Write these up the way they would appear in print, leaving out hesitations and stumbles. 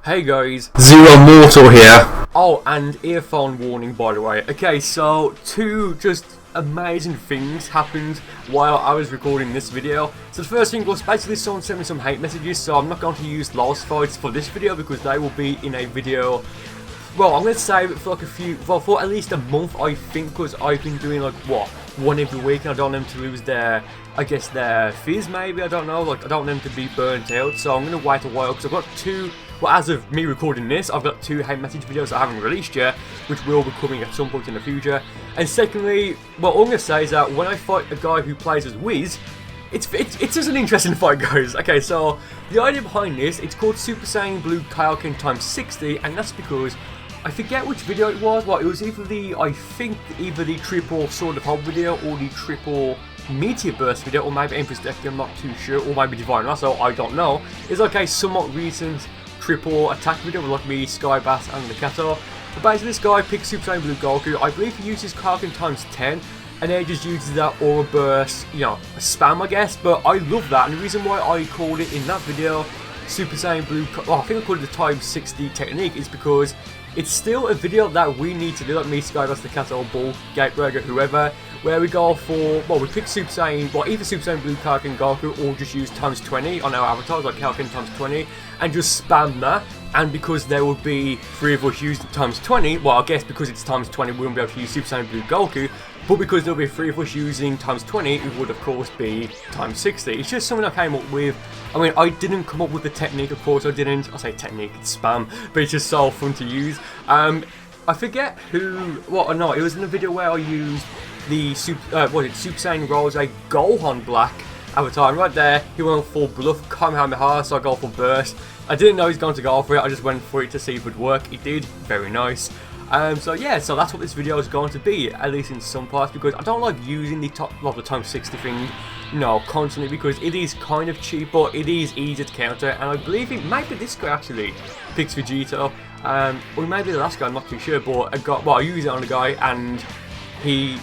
Hey guys, Zero Mortal here. oh, and earphone warning by the way. Okay, so two just amazing things happened while I was recording this video. So the first thing was basically someone sent me some hate messages, so I'm not going to use lost fights for this video because they will be in a video. Well, I'm going to save it for like for at least a month, I think, because I've been doing like, what, one every week, and I don't want them to lose their, I guess, their fizz maybe, I don't know, like, I don't want them to be burnt out, so I'm going to wait a while, because I've got two, well, as of me recording this, I've got two hate message videos I haven't released yet, which will be coming at some point in the future. And secondly, what I'm going to say is that when I fight a guy who plays as Wiz, it's just an interesting fight, guys. Okay, so the idea behind this, it's called Super Saiyan Blue KAIOKEN x60, and that's because I forget which video it was. Well, it was either the, I think, either the triple Sword of Hope video or the triple Meteor Burst video, or maybe Empress Deck, I'm not too sure, or maybe Divine Lasso, I don't know. It's like a somewhat recent triple attack video with like me, Skybass, and the Kato. But basically, this guy picks Super Saiyan Blue Goku. I believe he uses KAIOKEN x 10, and then he just uses that Aura Burst, you know, spam, I guess. But I love that, and the reason why I called it in that video Super Saiyan Blue, well, I think I called it the x60 technique, is because it's still a video that we need to do, like me, Skybass, the Kato, Bull, Gateburger, whoever, where we go for, well, we pick Super Saiyan, well, either Super Saiyan Blue KAIOKEN Goku, or just use x20 on our avatars, like KAIOKEN x20, and just spam that. And because there will be three of us using x20, well, I guess because it's x20, we won't be able to use Super Saiyan Blue Goku, but because there'll be three of us using x20, it would of course be x60. It's just something I came up with. I mean, I didn't come up with the technique, of course I didn't. I say technique, it's spam, but it's just so fun to use. I forget who, well, no, it was in a video where I used the Super Saiyan Rose Gohan Black avatar, and right there, he went for Bluff Kamehameha, so I go for Burst. I didn't know he was going to go for it, I just went for it to see if it would work. It did, very nice. So yeah, so that's what this video is going to be, at least in some parts, because I don't like using the x60 thing, you know, constantly, because it is kind of cheap, but it is easy to counter, and I believe it might be this guy actually picks Vegeta, or maybe the last guy, I'm not too sure, but I use it on the guy, and he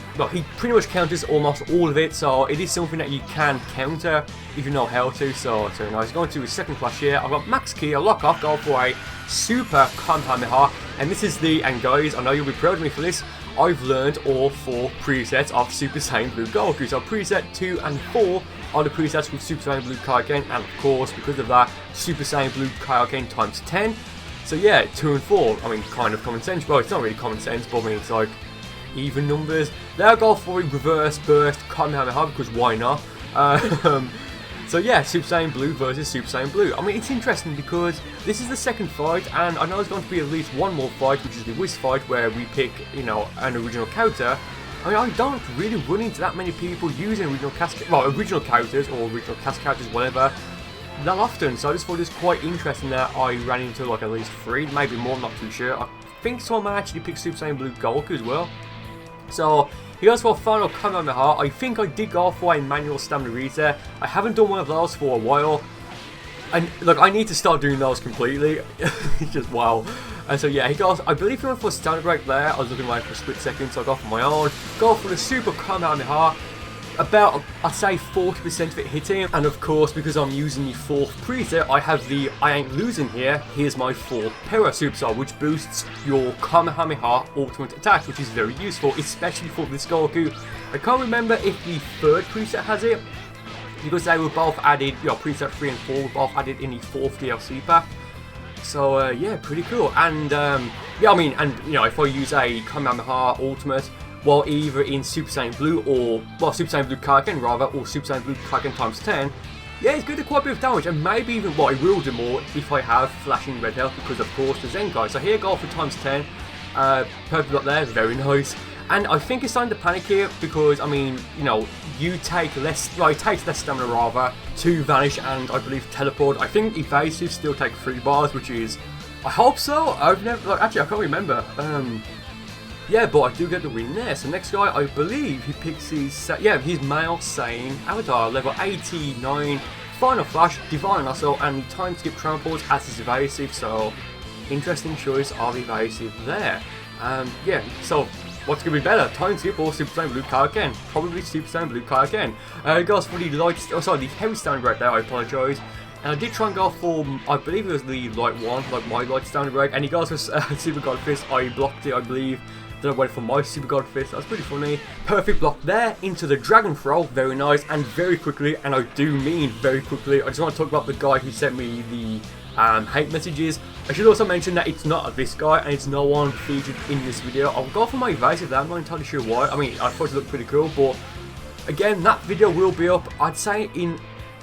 pretty much counters almost all of it, so it is something that you can counter if you know how to, so it's very nice. Going to his second class here, I've got Max Key, a lock off, go for a Super Kamehameha, and this is the, and guys, I know you'll be proud of me for this, I've learned all four presets of Super Saiyan Blue Goku, so preset 2 and 4 are the presets with Super Saiyan Blue KAIOKEN, and of course, because of that, Super Saiyan Blue KAIOKEN x 10, so yeah, 2 and 4, I mean, kind of common sense, well, it's not really common sense, but I mean, it's like even numbers. They'll go for a reverse burst Kamehameha because why not? So yeah, Super Saiyan Blue versus Super Saiyan Blue. I mean, it's interesting because this is the second fight, and I know there's going to be at least one more fight, which is the Wiz fight, where we pick, you know, an original character. I mean, I don't really run into that many people using original original characters or original cast characters, whatever, that often. So I just thought it was quite interesting that I ran into like at least 3, maybe more, I'm not too sure. I think someone might actually pick Super Saiyan Blue Goku as well. So he goes for a final Kamehameha. I think I did go for a manual stamina reset. I haven't done one of those for a while. And look, I need to start doing those completely. It's just wow. And so yeah, he goes, I believe he went for a stamina break there. I was looking like for a split second, so I go for my own. Go for the Super Kamehameha. About, I'd say 40% of it hitting, and of course, because I'm using the 4th preset, I have the I ain't losing here. Here's my 4th Para Superstar, which boosts your Kamehameha ultimate attacks, which is very useful, especially for this Goku. I can't remember if the 3rd preset has it, because they were both added, you know, preset 3 and 4 were both added in the 4th DLC pack. So yeah, pretty cool. And yeah, I mean, and you know, if I use a Kamehameha ultimate, well, either in Super Saiyan Blue or, well, Super Saiyan Blue KAIOKEN rather, or Super Saiyan Blue KAIOKEN x 10, yeah, it's going to do quite a bit of damage, and maybe even, well, I will do more if I have flashing red health, because of course the Zenkai. So here, go for x 10, purple dot there, very nice. And I think it's time to panic here, because, I mean, you know, you take less, well, it takes less stamina rather, to vanish and, I believe, teleport. I think evasive still take 3 bars, which is, I hope so, I've never, like, actually, I can't remember, yeah, but I do get the win there. So next guy, I believe he picks his, yeah, his male Saiyan avatar, level 89, Final Flash, Divine Lasso, and Time Skip Transports as his evasive. So interesting choice of evasive there. Yeah, so what's going to be better, Time Skip or Super Saiyan Blue KAIOKEN? Probably Super Saiyan Blue KAIOKEN. It goes for the light, oh sorry, the heavy standard right there, I apologise. And I did try and go for, I believe it was the light one, like my light standard break, and he goes for Super God Fist. I blocked it, I believe. Then I went for my Super God Fist. That's pretty funny. Perfect block there into the Dragon Throw. Very nice, and very quickly, and I do mean very quickly. I just want to talk about the guy who sent me the hate messages. I should also mention that it's not this guy, and it's no one featured in this video. I'll go for my evasive there. I'm not entirely sure why. I mean, I thought it looked pretty cool, but again, that video will be up, I'd say, in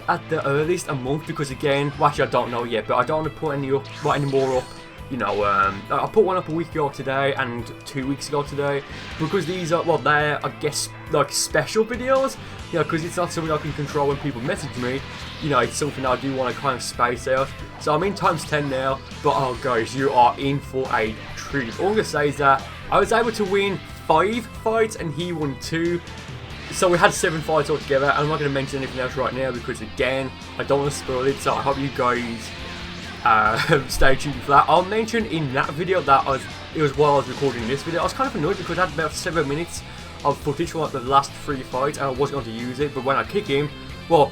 at the earliest a month, because again, well, actually I don't know yet, but I don't want to put any more up. You know, I put one up a week ago today and 2 weeks ago today, because these are, well, they're, I guess, like special videos, you know, because it's not something I can control when people message me. You know, it's something I do want to kind of space out. So I'm in times 10 now, but oh guys, you are in for a treat. All I'm going to say is that I was able to win 5 fights and he won 2. So we had 7 fights altogether, and I'm not going to mention anything else right now because again, I don't want to spoil it, so I hope you guys stay tuned for that. I'll mention in that video that it was while I was recording this video. I was kind of annoyed because I had about 7 minutes of footage from like the last 3 fights and I wasn't going to use it, but when I kick him, well,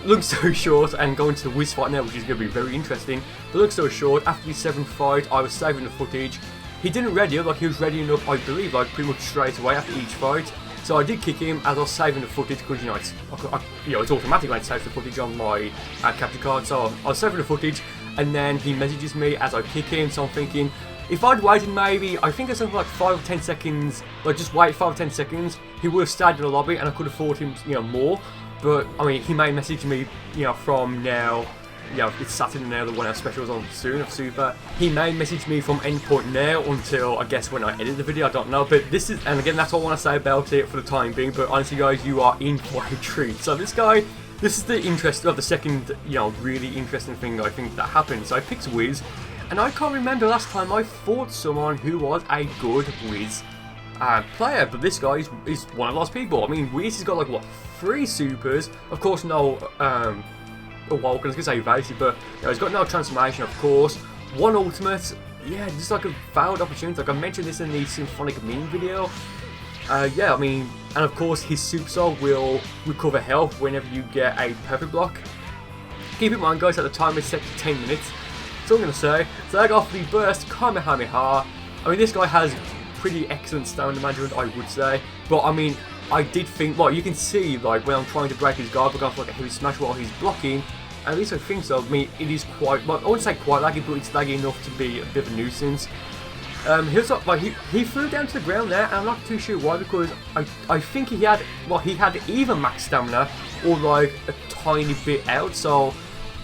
long story short, and going to the Wiz fight now, which is going to be very interesting, but long story short, after the 7th fight, I was saving the footage. He didn't ready up, like he was readying up, I believe, like pretty much straight away after each fight. So I did kick him as I was saving the footage because, you know, it's automatic when it saves the footage on my capture card. So I was saving the footage, and then he messages me as I kick him. So I'm thinking, if I'd waited maybe, I think it's something like 5 or 10 seconds, like just wait 5 or 10 seconds, he would have stayed in the lobby and I could have fought him, you know, more. But I mean, he may message me, you know, from now. Yeah, it's Saturday now, the 1 hour special is on soon of Super. He may message me from any point now until, I guess, when I edit the video, I don't know. But this is, and again, that's all I want to say about it for the time being. But honestly, guys, you are in for a treat. So this guy, this is the interest of the second, you know, really interesting thing I think that happened. So I picked Wiz, and I can't remember last time I fought someone who was a good Wiz player. But this guy is one of those people. I mean, Wiz has got like, what, 3 supers? Of course, no, I was going to say evasive, but you know, he's got no transformation, of course. 1 ultimate, yeah, just like a failed opportunity. Like I mentioned this in the Symphonic meme video. Yeah, I mean, and of course his Super Soul will recover health whenever you get a perfect block. Keep in mind, guys, at the time it's set to 10 minutes. That's all I'm going to say. So I got the burst Kamehameha. I mean, this guy has pretty excellent stamina management, I would say. But I mean, I did think, well, you can see, like, when I'm trying to break his guard, we're going for like a heavy smash while he's blocking. At least I think so. I mean, it is quite, well, I wouldn't say quite laggy, but it's laggy enough to be a bit of a nuisance. He was like he flew down to the ground there, and I'm not too sure why, because I think he had either max stamina or like a tiny bit out, so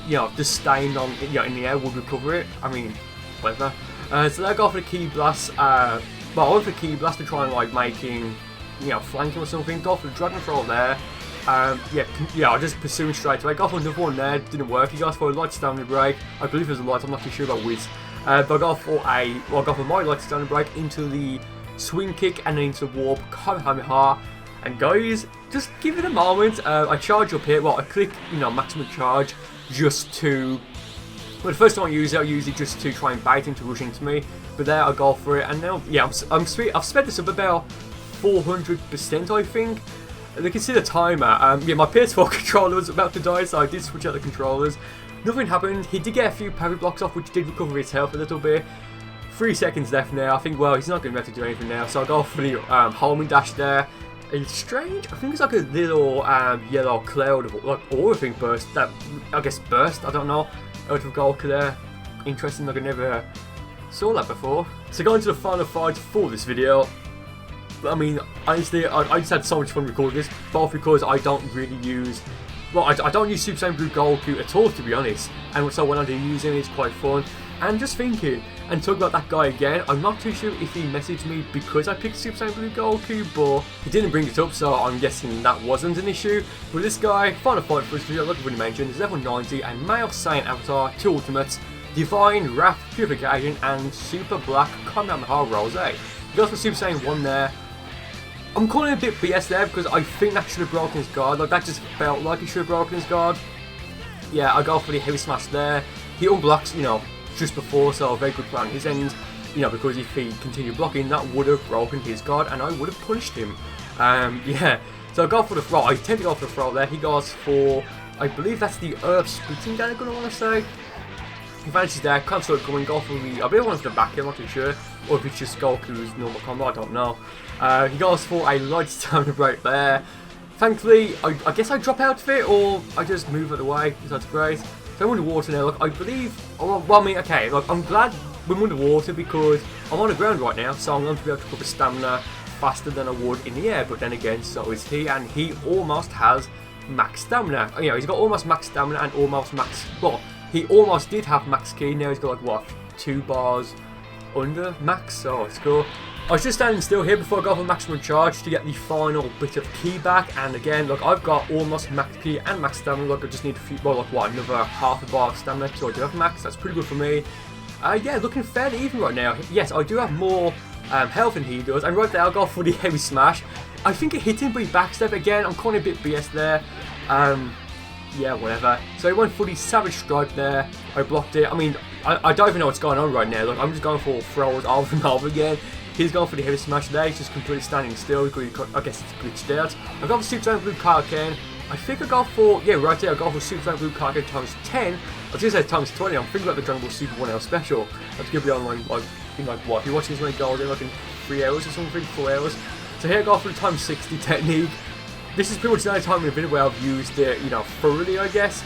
you know, just staying on, you know, in the air would recover it. I mean, whatever. So I go for the Key Blast. Well, I went for the Key Blast to try and like making, you know, flanking or something. Go for the Dragon Throw there. Yeah, I just pursuing straight away. Got for another one there, didn't work. He goes for a light stamina break. I believe there's a light, I'm not too sure about Wiz. But I got for my light stamina break into the swing kick and then into the warp Kamehameha. And guys, just give it a moment. I charge up here. Well, I click, you know, maximum charge just to. Well, the first time I use it just to try and bait him to rush into me. But there, I go for it, and now, yeah, I've sped this up about 400%, I think. You can see the timer. Yeah, my PS4 controller was about to die, so I did switch out the controllers. Nothing happened. He did get a few parry blocks off, which did recover his health a little bit. 3 seconds left now. I think, well, he's not going to be able to do anything now, so I'll go for the homing dash there. It's strange. I think it's like a little yellow cloud of like aura thing burst. That, I guess, burst. I don't know. Out of Goku there. Interesting. Like I never saw that before. So going to the final fight for this video. I mean, honestly, I just had so much fun recording this, both because I don't really use, well, I don't use Super Saiyan Blue Goku at all, to be honest, and so when I do use him, it's quite fun. And just thinking, and talking about that guy again, I'm not too sure if he messaged me because I picked Super Saiyan Blue Goku, but he didn't bring it up, so I'm guessing that wasn't an issue. But this guy, final fight for this video, like I've already mentioned, is level 90, and Male Saiyan Avatar, 2 Ultimates, Divine Wrath, Purification, and Super Black Kamehameha Rose. He goes for Super Saiyan 1 there. I'm calling it a bit BS there because I think that should have broken his guard. Like, that just felt like he should have broken his guard. Yeah, I go for the heavy smash there. He unblocks, you know, just before, so a very good plan on his end. You know, because if he continued blocking, that would have broken his guard and I would have punished him. Yeah, so I go for the throw. I tend to go for the throw there. He goes for I believe that's the Earth splitting Dandelion, I want to say. He vanishes there, can't start going, go for the, I believe one of the back here, I'm not too sure. Or if it's just Goku's normal combo, I don't know. He goes for a light stamina break there. Thankfully, I guess I drop out of it, or I just move out of the way, because that's great. So I'm underwater now, look, I believe, well, I mean, okay, look, I'm glad we're underwater because I'm on the ground right now, so I'm going to be able to put the stamina faster than I would in the air, but then again, so is he, and he almost has max stamina. You know, he's got almost max stamina and almost max, well, he almost did have max ki, now he's got like, what, 2 bars under max, so let's go. I was just standing still here before I go for maximum charge to get the final bit of ki back, and again, look, I've got almost max ki and max stamina. Look, I just need a few, well, like what, another half a bar of stamina, so I do have max. That's pretty good for me. Yeah, looking fairly even right now. Yes, I do have more health than he does, and right there I'll go for the heavy smash. I think it hit him, but he backstep again. I'm calling a bit BS there. Yeah, whatever. So he went for the savage strike there. I blocked it. I mean, I don't even know what's going on right now. Look, I'm just going for throws over and over again. He's going for the heavy smash there. He's just completely standing still. I guess it's glitched out. I've got for Super Saiyan Blue KAIOKEN. I think I go for, yeah, right there. I go for Super Saiyan Blue KAIOKEN times 10. I was going to say times 20. I'm thinking about the Dragon Ball Super 1L special. That's going to be on like, in like what? If you're watching this when it goes in like in 3 hours or something, 4 hours. So here I go for the times 60 technique. This is pretty much the only time in a video where I've used it, you know, thoroughly, I guess.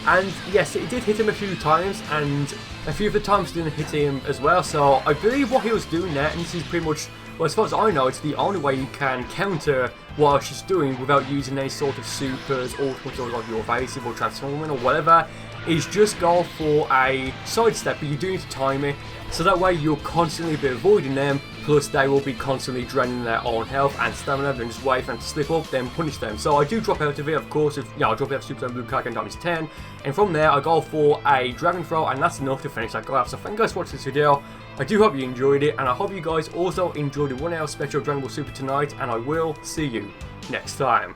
And yes, it did hit him a few times, and a few of the times didn't hit him as well. So I believe what he was doing there, and this is pretty much, well, as far as I know, it's the only way you can counter what she's doing without using any sort of supers, ultimates, or like your evasive or transforming or whatever, is just go for a sidestep, but you do need to time it. So that way you'll constantly be avoiding them, plus they will be constantly draining their own health and stamina, then just wait for them to slip up, then punish them. So I do drop out of it, of course, if, yeah, I'll drop out of Super Saiyan Blue KAIOKEN times 10, and from there I go for a Dragon Throw, and that's enough to finish that guy off. So thank you guys for watching this video. I do hope you enjoyed it, and I hope you guys also enjoyed the 1 hour special Dragon Ball Super tonight, and I will see you next time.